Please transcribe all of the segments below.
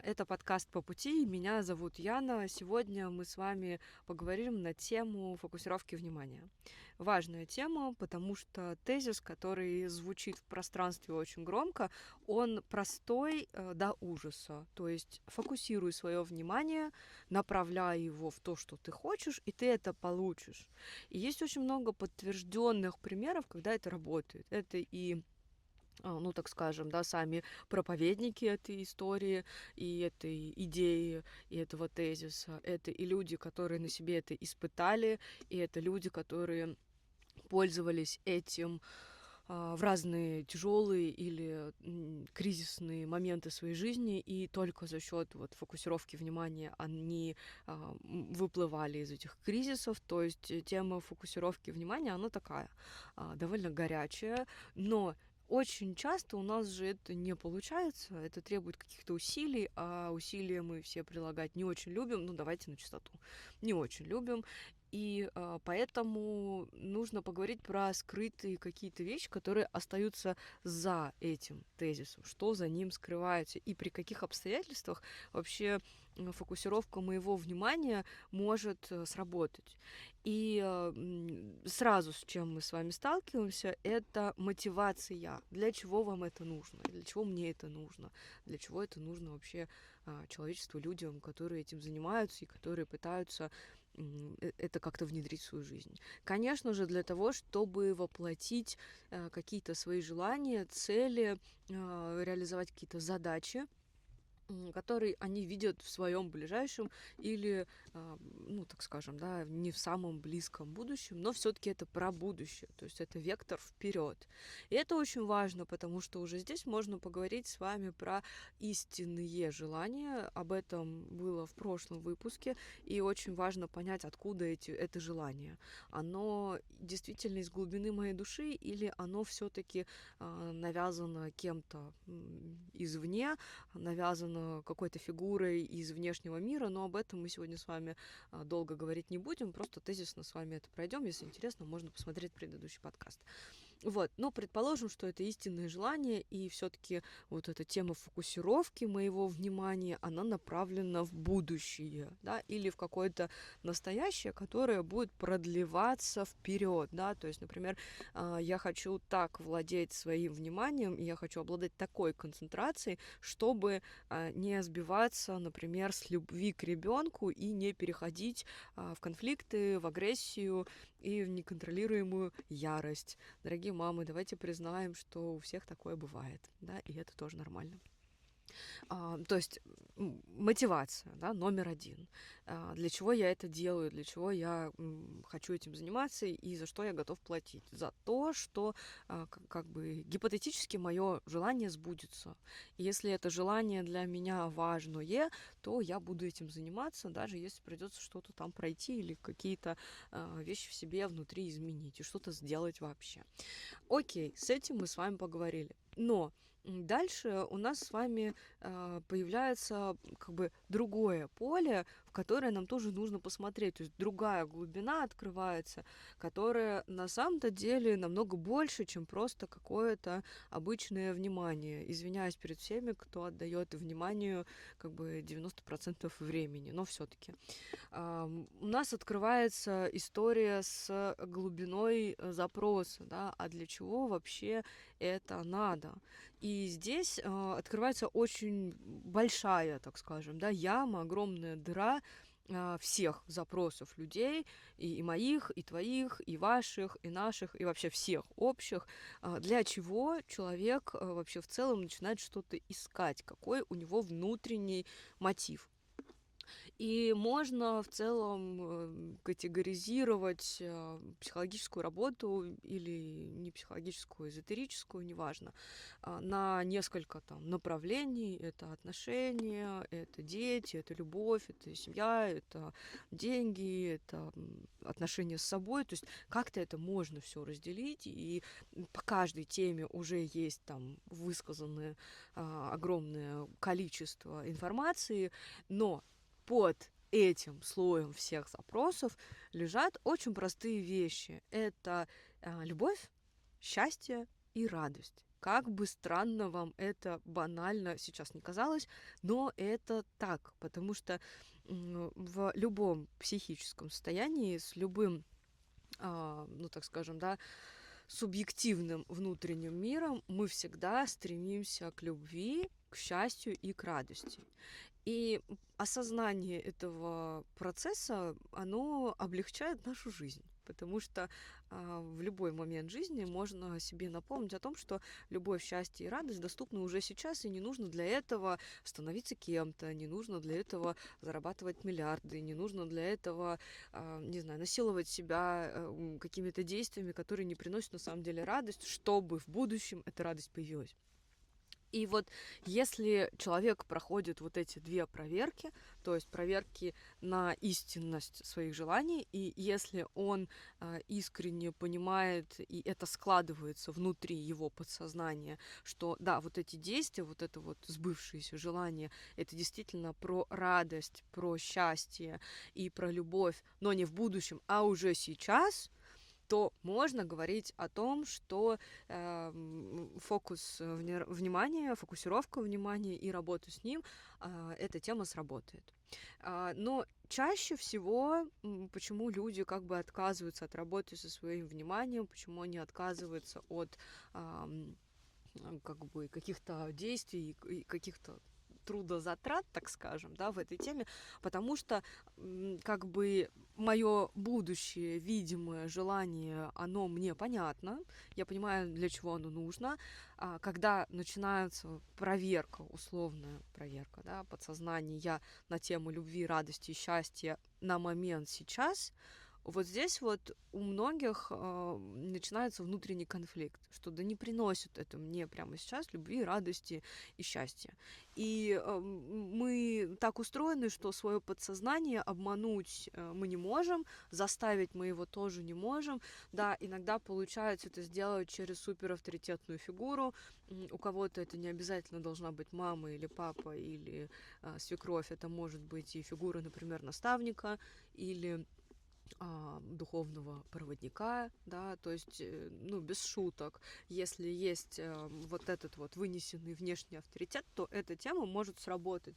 Это подкаст «По пути». Меня зовут Яна. Сегодня мы с вами поговорим на тему фокусировки внимания. Важная тема, потому что тезис, который звучит в пространстве очень громко, он простой до ужаса. То есть фокусируй свое внимание, направляй его в то, что ты хочешь, и ты это получишь. И есть очень много подтвержденных примеров, когда это работает. Это и так скажем, да, сами проповедники этой истории и этой идеи, и этого тезиса. Это и люди, которые на себе это испытали, и это люди, которые пользовались этим в разные тяжелые или кризисные моменты своей жизни, и только за счет фокусировки внимания они выплывали из этих кризисов. То есть тема фокусировки внимания, она такая довольно горячая, но очень часто у нас же это не получается, это требует каких-то усилий, а усилия мы все прилагать не очень любим, давайте на чистоту, не очень любим, и поэтому нужно поговорить про скрытые какие-то вещи, которые остаются за этим тезисом, что за ним скрывается, и при каких обстоятельствах вообще фокусировка моего внимания может сработать. И сразу с чем мы с вами сталкиваемся, это мотивация. Для чего вам это нужно? Для чего мне это нужно? Для чего это нужно вообще человечеству, людям, которые этим занимаются и которые пытаются это как-то внедрить в свою жизнь. Конечно же, для того, чтобы воплотить какие-то свои желания, цели, реализовать какие-то задачи, которые они видят в своем ближайшем или, так скажем, да, не в самом близком будущем, но все-таки это про будущее, то есть это вектор вперед. И это очень важно, потому что уже здесь можно поговорить с вами про истинные желания. Об этом было в прошлом выпуске, и очень важно понять, откуда это желание. Оно действительно из глубины моей души или оно все-таки навязано кем-то извне, навязано какой-то фигурой из внешнего мира, но об этом мы сегодня с вами долго говорить не будем, просто тезисно с вами это пройдем. Если интересно, можно посмотреть предыдущий подкаст. Но предположим, что это истинное желание, и все-таки эта тема фокусировки моего внимания, она направлена в будущее, да, или в какое-то настоящее, которое будет продлеваться вперед, да, то есть, например, я хочу так владеть своим вниманием, и я хочу обладать такой концентрацией, чтобы не сбиваться, например, с любви к ребенку и не переходить в конфликты, в агрессию и в неконтролируемую ярость. Дорогие мамы, давайте признаем, что у всех такое бывает, да, и это тоже нормально. То есть мотивация, да, номер один. Для чего я это делаю, для чего я хочу этим заниматься и за что я готов платить? За то, что как бы гипотетически мое желание сбудется. И если это желание для меня важное, то я буду этим заниматься, даже если придется что-то там пройти или какие-то вещи в себе внутри изменить и что-то сделать вообще. Окей, с этим мы с вами поговорили. Но дальше у нас с вами появляется как бы другое поле, в которое нам тоже нужно посмотреть. То есть другая глубина открывается, которая на самом-то деле намного больше, чем просто какое-то обычное внимание. Извиняюсь перед всеми, кто отдает вниманию как бы 90% времени, но все-таки. У нас открывается история с глубиной запроса, да, а для чего вообще это надо? И здесь открывается очень большая, так скажем, да, яма, огромная дыра всех запросов людей, и моих, и твоих, и ваших, и наших, и вообще всех общих, для чего человек вообще в целом начинает что-то искать, какой у него внутренний мотив. И можно в целом категоризировать психологическую работу или не психологическую, эзотерическую, неважно, на несколько там направлений. Это отношения, это дети, это любовь, это семья, это деньги, это отношения с собой. То есть как-то это можно все разделить, и по каждой теме уже есть там высказанное огромное количество информации, но под этим слоем всех запросов лежат очень простые вещи. Это любовь, счастье и радость. как бы странно вам это банально сейчас не казалось, но это так, потому что в любом психическом состоянии с любым, ну так скажем, да, субъективным внутренним миром мы всегда стремимся к любви, к счастью и к радости. И осознание этого процесса, оно облегчает нашу жизнь, потому что в любой момент жизни можно себе напомнить о том, что любовь, счастье и радость доступны уже сейчас, и не нужно для этого становиться кем-то, не нужно для этого зарабатывать миллиарды, не нужно для этого, не знаю, насиловать себя какими-то действиями, которые не приносят на самом деле радость, чтобы в будущем эта радость появилась. И вот если человек проходит вот эти две проверки, то есть проверки на истинность своих желаний, и если он искренне понимает, и это складывается внутри его подсознания, что да, вот эти действия, вот это вот сбывшиеся желания, это действительно про радость, про счастье и про любовь, но не в будущем, а уже сейчас, то можно говорить о том, что фокус внимания, фокусировка внимания и работа с ним, эта тема сработает. Но чаще всего, почему люди как бы отказываются от работы со своим вниманием, почему они отказываются от как бы каких-то действий и каких-то трудозатрат, так скажем, да, в этой теме, потому что как бы мое будущее, видимое желание, оно мне понятно, я понимаю, для чего оно нужно. Когда начинается проверка, условная проверка, да, подсознания на тему любви, радости и счастья на момент сейчас, вот здесь вот у многих начинается внутренний конфликт, что да не приносит это мне прямо сейчас любви, радости и счастья. И мы так устроены, что свое подсознание обмануть мы не можем, заставить мы его тоже не можем. Да, иногда получается это сделать через суперавторитетную фигуру. У кого-то это не обязательно должна быть мама или папа или свекровь. Это может быть и фигура, например, наставника или духовного проводника, да, то есть, ну, без шуток, если есть вот этот вот вынесенный внешний авторитет, то эта тема может сработать.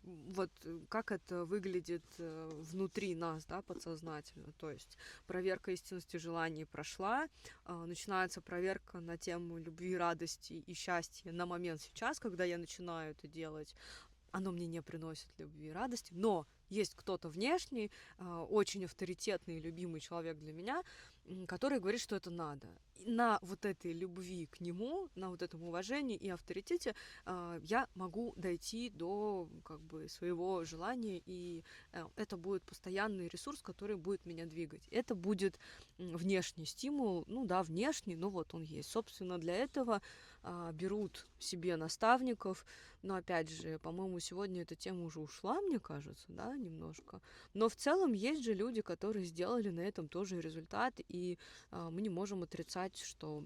Вот как это выглядит внутри нас, да, подсознательно, то есть проверка истинности желаний прошла, начинается проверка на тему любви, радости и счастья на момент сейчас, когда я начинаю это делать, оно мне не приносит любви и радости, но есть кто-то внешний, очень авторитетный и любимый человек для меня, который говорит, что это надо. И на вот этой любви к нему, на вот этом уважении и авторитете я могу дойти до как бы своего желания, и это будет постоянный ресурс, который будет меня двигать. Это будет внешний стимул, ну да, внешний, но вот он есть. Собственно, для этого берут себе наставников, но опять же, по-моему, сегодня эта тема уже ушла, мне кажется, да, немножко. Но в целом есть же люди, которые сделали на этом тоже результат, и мы не можем отрицать, что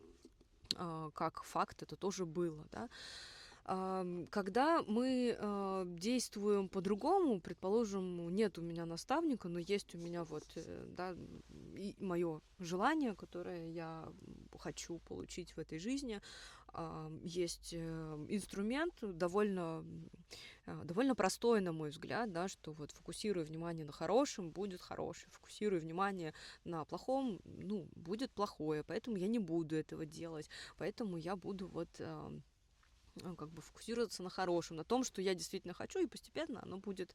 как факт это тоже было, да. Когда мы действуем по-другому, предположим, нет у меня наставника, но есть у меня вот, да, мое желание, которое я хочу получить в этой жизни, есть инструмент довольно простой, на мой взгляд, да, что вот фокусируя внимание на хорошем, будет хорошее, фокусируя внимание на плохом, ну, будет плохое, поэтому я не буду этого делать, поэтому я буду вот как бы фокусироваться на хорошем, на том, что я действительно хочу, и постепенно оно будет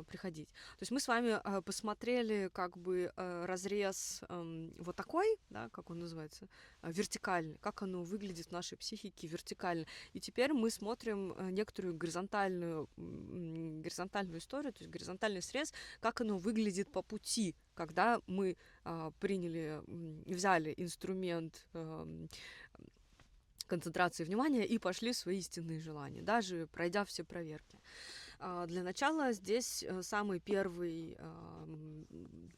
приходить. То есть мы с вами посмотрели как бы разрез вот такой, да, как он называется, вертикальный, как оно выглядит в нашей психике вертикально. И теперь мы смотрим некоторую горизонтальную историю, то есть горизонтальный срез, как оно выглядит по пути, когда мы взяли инструмент концентрации внимания и пошли в свои истинные желания, даже пройдя все проверки. Для начала здесь самый первый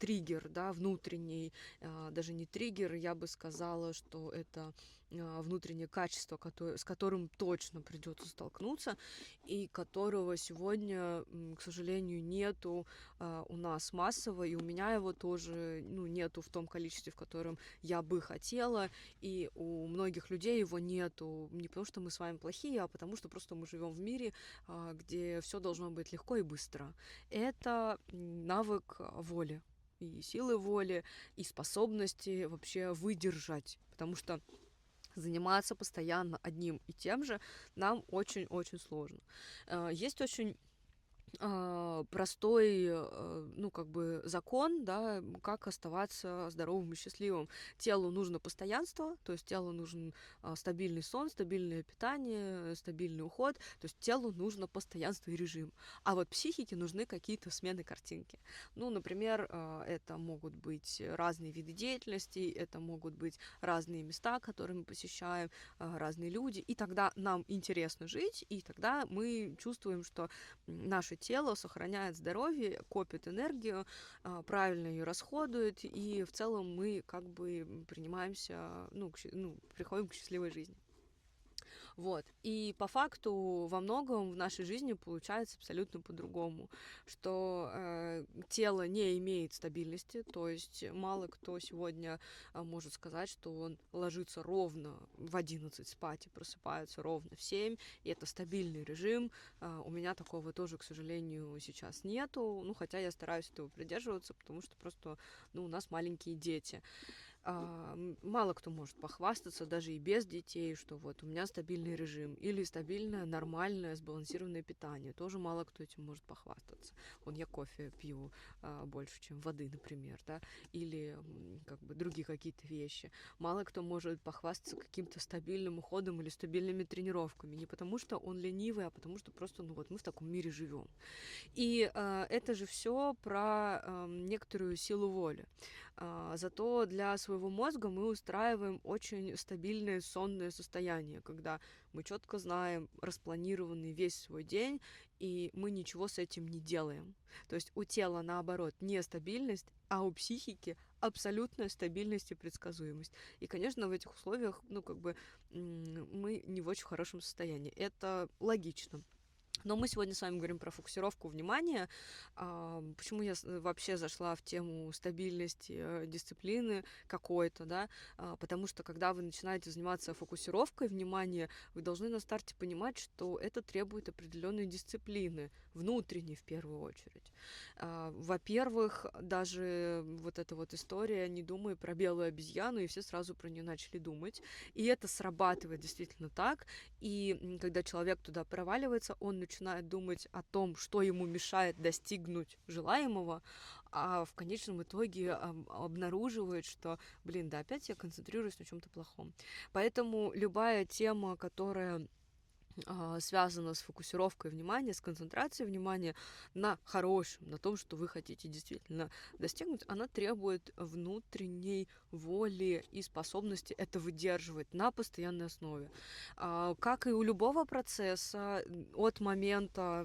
триггер, да, внутренний, даже не триггер, я бы сказала, что это внутреннее качество, с которым точно придется столкнуться, и которого сегодня, к сожалению, нету у нас массово, и у меня его тоже нету в том количестве, в котором я бы хотела, и у многих людей его нету не потому, что мы с вами плохие, а потому что просто мы живем в мире, где все должно быть легко и быстро. Это навык воли, и силы воли, и способности вообще выдержать, потому что заниматься постоянно одним и тем же нам очень-очень сложно. Есть очень простой, закон, да, как оставаться здоровым и счастливым. Телу нужно постоянство, то есть телу нужен стабильный сон, стабильное питание, стабильный уход, то есть телу нужно постоянство и режим. А вот психике нужны какие-то смены картинки. Например, это могут быть разные виды деятельности, это могут быть разные места, которые мы посещаем, разные люди, и тогда нам интересно жить, и тогда мы чувствуем, что наше тело сохраняет здоровье, копит энергию, правильно ее расходует, и в целом мы как бы принимаемся, приходим к счастливой жизни. Вот. И по факту во многом в нашей жизни получается абсолютно по-другому, что тело не имеет стабильности, то есть мало кто сегодня может сказать, что он ложится ровно в 11 спать и просыпается ровно в 7, и это стабильный режим. У меня такого тоже, к сожалению, сейчас нету, хотя я стараюсь этого придерживаться, потому что просто, у нас маленькие дети. Мало кто может похвастаться, даже и без детей, что вот у меня стабильный режим или стабильное, нормальное, сбалансированное питание. Тоже мало кто этим может похвастаться. Я кофе пью больше, чем воды, например, да, или другие какие-то вещи. Мало кто может похвастаться каким-то стабильным уходом или стабильными тренировками. Не потому, что он ленивый, а потому, что просто, мы в таком мире живем. И это же все про некоторую силу воли. Зато для своего мозга мы устраиваем очень стабильное сонное состояние, когда мы четко знаем распланированный весь свой день, и мы ничего с этим не делаем. То есть у тела, наоборот, нестабильность, а у психики абсолютная стабильность и предсказуемость. И, конечно, в этих условиях, мы не в очень хорошем состоянии. Это логично. Но мы сегодня с вами говорим про фокусировку внимания. Почему я вообще зашла в тему стабильности, дисциплины какой-то, да? Потому что, когда вы начинаете заниматься фокусировкой внимания, вы должны на старте понимать, что это требует определенной дисциплины, внутренней в первую очередь. Во-первых, даже вот эта вот история «не думай про белую обезьяну», и все сразу про нее начали думать. И это срабатывает действительно так. И когда человек туда проваливается, он начинает думать о том, что ему мешает достигнуть желаемого, а в конечном итоге обнаруживает, что, да, опять я концентрируюсь на чем-то плохом. Поэтому любая тема, которая связано с фокусировкой внимания, с концентрацией внимания на хорошем, на том, что вы хотите действительно достигнуть, она требует внутренней воли и способности это выдерживать на постоянной основе. Как и у любого процесса, от момента,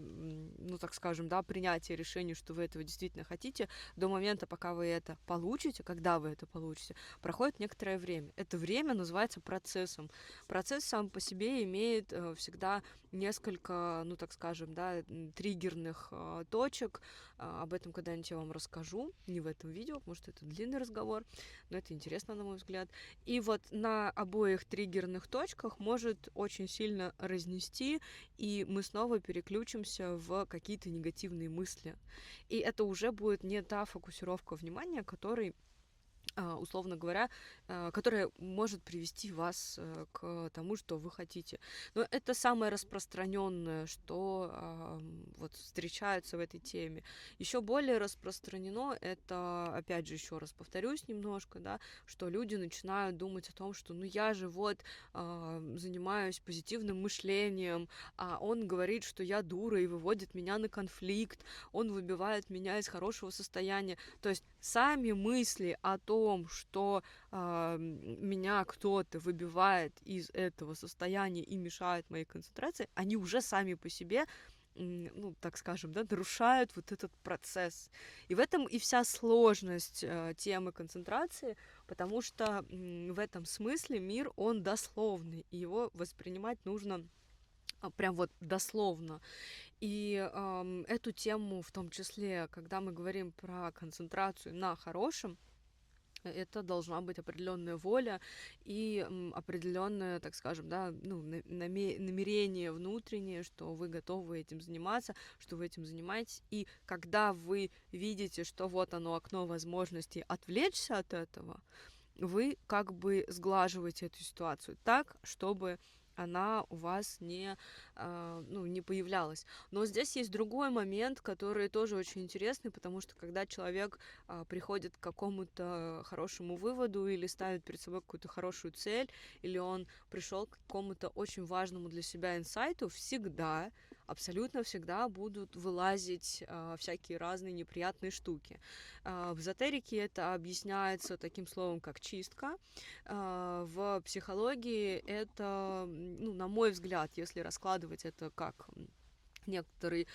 принятия решения, что вы этого действительно хотите, до момента, пока вы это получите, когда вы это получите, проходит некоторое время. Это время называется процессом. Процесс сам по себе имеет всегда несколько, триггерных точек. Об этом когда-нибудь я вам расскажу. Не в этом видео, потому что это длинный разговор, но это интересно, на мой взгляд. И вот на обоих триггерных точках может очень сильно разнести, и мы снова переключимся в какие-то негативные мысли. И это уже будет не та фокусировка внимания, условно говоря, которая может привести вас к тому, что вы хотите. Но это самое распространенное, что встречается в этой теме. Еще более распространено это, опять же, еще раз повторюсь немножко, да, что люди начинают думать о том, что я же занимаюсь позитивным мышлением, а он говорит, что я дура и выводит меня на конфликт, он выбивает меня из хорошего состояния. То есть сами мысли о том, что меня кто-то выбивает из этого состояния и мешает моей концентрации, они уже сами по себе, нарушают вот этот процесс. И в этом и вся сложность темы концентрации, потому что в этом смысле мир, он дословный, и его воспринимать нужно прям вот дословно. И эту тему, в том числе, когда мы говорим про концентрацию на хорошем, это должна быть определенная воля и определенное, так скажем, да, ну, намерение внутреннее, что вы готовы этим заниматься, что вы этим занимаетесь. И когда вы видите, что вот оно, окно возможностей отвлечься от этого, вы как бы сглаживаете эту ситуацию так, чтобы она у вас не появлялась. Но здесь есть другой момент, который тоже очень интересный, потому что когда человек приходит к какому-то хорошему выводу или ставит перед собой какую-то хорошую цель, или он пришел к какому-то очень важному для себя инсайту, всегда, абсолютно всегда будут вылазить всякие разные неприятные штуки. В эзотерике это объясняется таким словом, как чистка. В психологии это, ну, на мой взгляд, если раскладывать это как некоторый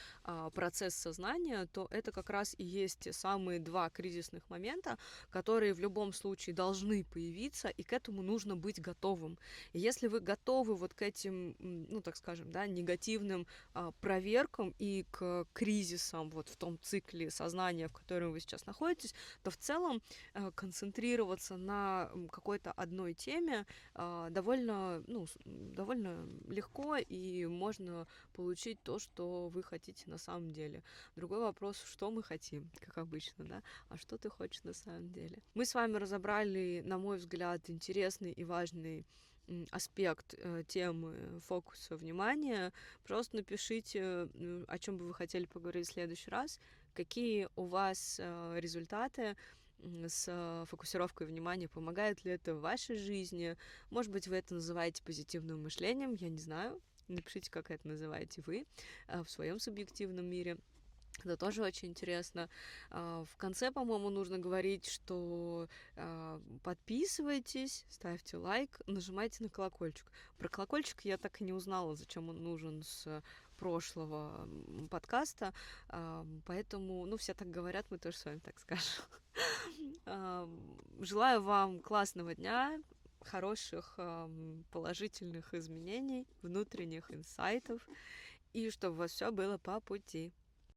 процесс сознания, то это как раз и есть те самые два кризисных момента, которые в любом случае должны появиться, и к этому нужно быть готовым. И если вы готовы вот к этим, ну, так скажем, да, негативным проверкам и к кризисам вот в том цикле сознания, в котором вы сейчас находитесь, то в целом концентрироваться на какой-то одной теме довольно легко, и можно получить то, что вы хотите на самом деле. Другой вопрос, что мы хотим, как обычно, да, а что ты хочешь на самом деле. Мы с вами разобрали, на мой взгляд, интересный и важный аспект темы фокуса внимания. Просто напишите, о чем бы вы хотели поговорить в следующий раз, какие у вас результаты с фокусировкой внимания, помогает ли это в вашей жизни. Может быть, вы это называете позитивным мышлением, я не знаю. Напишите, как это называете вы в своем субъективном мире. Это тоже очень интересно. В конце, по-моему, нужно говорить, что подписывайтесь, ставьте лайк, нажимайте на колокольчик. Про колокольчик я так и не узнала, зачем он нужен с прошлого подкаста, поэтому, ну, все так говорят, мы тоже с вами так скажем. Желаю вам классного дня, хороших положительных изменений, внутренних инсайтов, и чтобы у вас все было по пути.